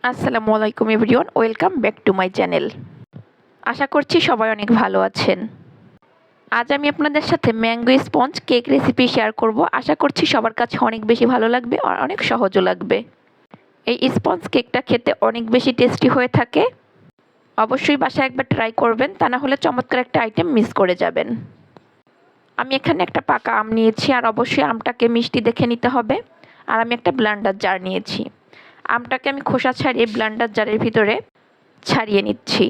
আসসালামু আলাইকুম everyone, welcome back to my channel. আশা করছি সবাই অনেক ভালো আছেন। আজ আমি আপনাদের সাথে mango sponge cake recipe share করব। আশা করছি সবার কাছে অনেক বেশি ভালো লাগবে আর অনেক সহজও লাগবে। এই স্পঞ্জ কেকটা খেতে অনেক বেশি টেস্টি হয়ে থাকে। অবশ্যই বাসায় একবার ট্রাই করবেন, তা না হলে চমৎকার একটা আইটেম মিস করে যাবেন। আমি এখানে একটা পাকা আম নিয়েছি, আর অবশ্যই আমটাকে মিষ্টি দেখে নিতে হবে। আর আমি একটা ব্লেন্ডার জার নিয়েছি। আমটাকে আমি খোসা ছাড়িয়ে ব্লেন্ডার জারের ভিতরে ছাড়িয়ে নিচ্ছি।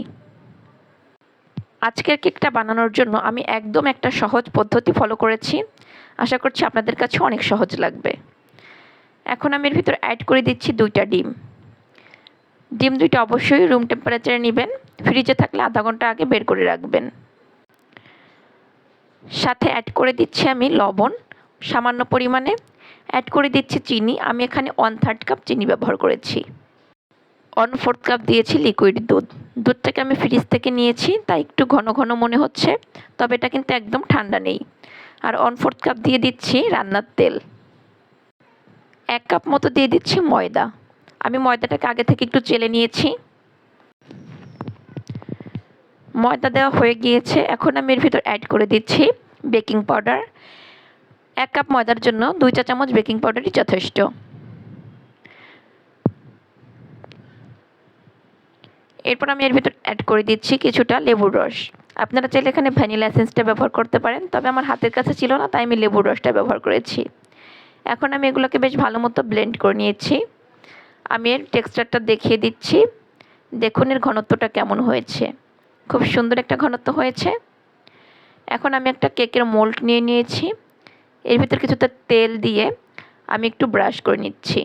আজকের কেকটা বানানোর জন্য আমি একদম একটা সহজ পদ্ধতি ফলো করেছি। আশা করছি আপনাদের কাছে অনেক সহজ লাগবে। এখন আমি এর ভিতরে অ্যাড করে দিচ্ছি 2টা ডিম। ডিম 2টা অবশ্যই রুম টেম্পারেচারে নেবেন। ফ্রিজে থাকলে আধা ঘন্টা আগে বের করে রাখবেন। সাথে অ্যাড করে দিচ্ছি আমি লবণ সামান্য পরিমাণে। অ্যাড করে দিচ্ছি চিনি। আমি এখানে 1/3 কাপ চিনি ব্যবহার করেছি। 1/4 কাপ দিয়েছি লিকুইড দুধ। দুধটাকে আমি ফ্রিজ থেকে নিয়েছি, তাই একটু ঘন ঘন মনে হচ্ছে, তবে এটা কিন্তু একদম ঠান্ডা নেই। আর 1/4 কাপ দিয়ে দিচ্ছি রান্নার তেল। 1 কাপ মতো দিয়ে দিচ্ছি ময়দা। আমি ময়দাটাকে আগে থেকে একটু চেলে নিয়েছি। ময়দা দেওয়া হয়ে গিয়েছে। এখন আমি এর ভিতর অ্যাড করে দিচ্ছি বেকিং পাউডার। 1 কাপ ময়দার জন্য 2 চা চামচ বেকিং পাউডারই যথেষ্ট। এরপর আমি এর ভিতর অ্যাড করে দিচ্ছি কিছুটা লেবুর রস। আপনারা চাইলে এখানে ভ্যানিলা এসেন্সটা ব্যবহার করতে পারেন, তবে আমার হাতের কাছে ছিল না, তাই আমি লেবুর রসটা ব্যবহার করেছি। এখন আমি এগুলোকে বেশ ভালো মতো ব্লেন্ড করে নিয়েছি। আমি এর টেক্সচারটা দেখিয়ে দিচ্ছি। দেখুন এর ঘনত্বটা কেমন হয়েছে। খুব সুন্দর একটা ঘনত্ব হয়েছে। এখন আমি একটা কেকের মোল্ড নিয়ে নিয়েছি। এর ভিতর কিছুটা তেল দিয়ে আমি একটু ব্রাশ করে নিচ্ছি।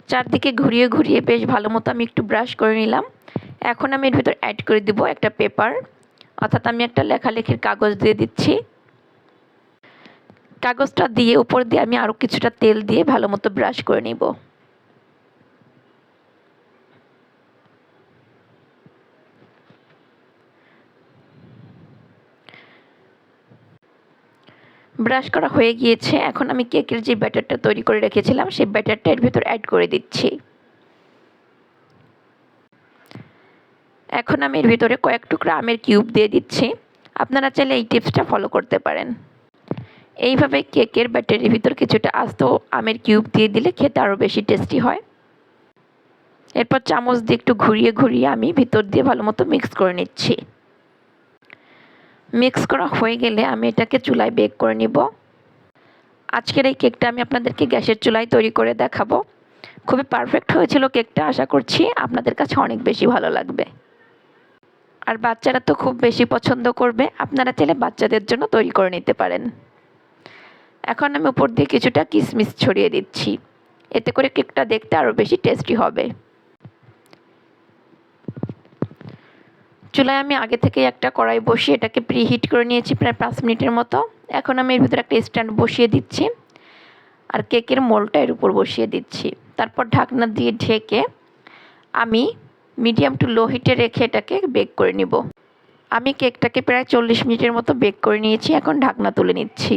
চারদিকে ঘুরিয়ে ঘুরিয়ে বেশ ভালো মতো আমি একটু ব্রাশ করে নিলাম। এখন আমি এর ভিতর অ্যাড করে দিব একটা পেপার, অর্থাৎ আমি একটা লেখালেখির কাগজ দিয়ে দিচ্ছি। কাগজটা দিয়ে উপর দিয়ে আমি আরও কিছুটা তেল দিয়ে ভালো মতো ব্রাশ করে নিব। ব্রাশ করা হয়ে গিয়েছে। এখন আমি কেকের যে ব্যাটারটা তৈরি করে রেখেছিলাম সেই ব্যাটারটা এর ভিতর অ্যাড করে দিচ্ছি। এখন আমি এর ভিতরে কয়েক টুকরা আমের কিউব দিয়ে দিচ্ছি। আপনারা চাইলে এই টিপসটা ফলো করতে পারেন। এইভাবে কেকের ব্যাটারের ভিতর কিছুটা আস্ত আমের কিউব দিয়ে দিলে খেতে আরও বেশি টেস্টি হয়। এরপর চামচ দিয়ে একটু ঘুরিয়ে ঘুরিয়ে আমি ভিতর দিয়ে ভালো মতো মিক্স করে নিচ্ছি। মিক্স করা হয়ে গেলে আমি এটাকে চুলায় বেক করে নিব। আজকের এই কেকটা আমি আপনাদেরকে গ্যাসের চুলায় তৈরি করে দেখাবো। খুবই পারফেক্ট হয়েছিল কেকটা। আশা করছি আপনাদের কাছে অনেক বেশি ভালো লাগবে। আর বাচ্চারা তো খুব বেশি পছন্দ করবে। আপনারা চাইলে বাচ্চাদের জন্য তৈরি করে নিতে পারেন। এখন আমি উপর দিয়ে কিছুটা কিশমিশ ছড়িয়ে দিচ্ছি। এতে করে কেকটা দেখতে আরও বেশি টেস্টি হবে। চুলায় আমি আগে থেকে একটা কড়াই বসিয়ে এটাকে প্রিহিট করে নিয়েছি প্রায় 5 মিনিটের মতো। এখন আমি এর ভিতরে একটা স্ট্যান্ড বসিয়ে দিচ্ছি আর কেকের মোল্ডটা এর উপর বসিয়ে দিচ্ছি। তারপর ঢাকনা দিয়ে ঢেকে আমি মিডিয়াম টু লো হিটে রেখে এটাকে বেক করে নিব। আমি কেকটাকে প্রায় 40 মিনিটের মতো বেক করে নিয়েছি। এখন ঢাকনা তুলে নিচ্ছি।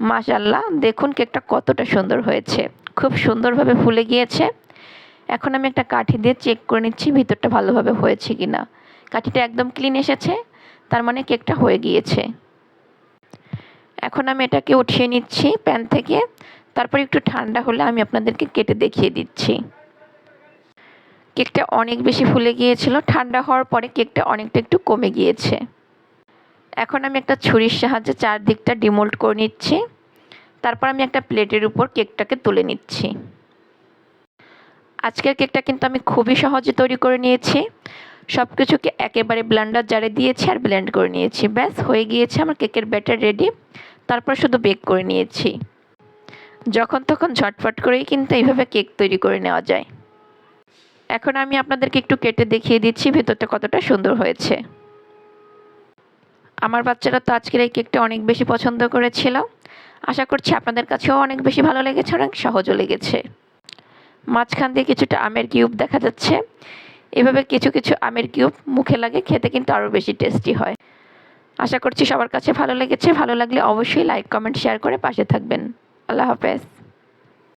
মাশাআল্লাহ, দেখুন কেকটা কতটা সুন্দর হয়েছে। খুব সুন্দরভাবে ফুলে গিয়েছে। এখন আমি একটা কাঠি দিয়ে চেক করে নিচ্ছি ভিতরটা ভালোভাবে হয়েছে কিনা। কাঠিটা একদম ক্লিন এসেছে, তার মানে কেকটা হয়ে গিয়েছে। এখন আমি এটাকে উঠিয়ে নিচ্ছি প্যান থেকে। তারপর একটু ঠান্ডা হলে আমি আপনাদেরকে কেটে দেখিয়ে দিচ্ছি। কেকটা অনেক বেশি ফুলে গিয়েছিল। ঠান্ডা হওয়ার পরে কেকটা অনেকটা একটু কমে গিয়েছে। এখন আমি একটা ছুরির সাহায্যে চারদিকটা ডিমোল্ড করে নিচ্ছি। তারপর আমি একটা প্লেটের উপর কেকটাকে তুলে নিচ্ছি। আজকের কেকটা কিন্তু আমি খুবই সহজে তৈরি করে নিয়েছি। সব কিছুকে একেবারে ব্লেন্ডার জারে দিয়েছি আর ব্লেন্ড করে নিয়েছি। ব্যাস হয়ে গিয়েছে আমার কেকের ব্যাটার রেডি। তারপর শুধু বেক করে নিয়েছি। যখন তখন ঝটফট করেই কিন্তু এইভাবে কেক তৈরি করে নেওয়া যায়। এখন আমি আপনাদেরকে একটু কেটে দেখিয়ে দিচ্ছি ভেতরটা কতটা সুন্দর হয়েছে। আমার বাচ্চারা তো আজকের এই কেকটা অনেক বেশি পছন্দ করেছিল। আশা করছি আপনাদের কাছেও অনেক বেশি ভালো লেগেছে, অনেক সহজও লেগেছে। মাঝখান দিয়ে কিছুটা আমের কিউব দেখা যাচ্ছে। এভাবে কিছু কিছু আমের কিউব মুখে লাগে, খেতে কিন্তু আরও বেশি টেস্টি হয়। আশা করছি সবার কাছে ভালো লেগেছে। ভালো লাগলে অবশ্যই লাইক, কমেন্ট, শেয়ার করে পাশে থাকবেন। আল্লাহ হাফেজ।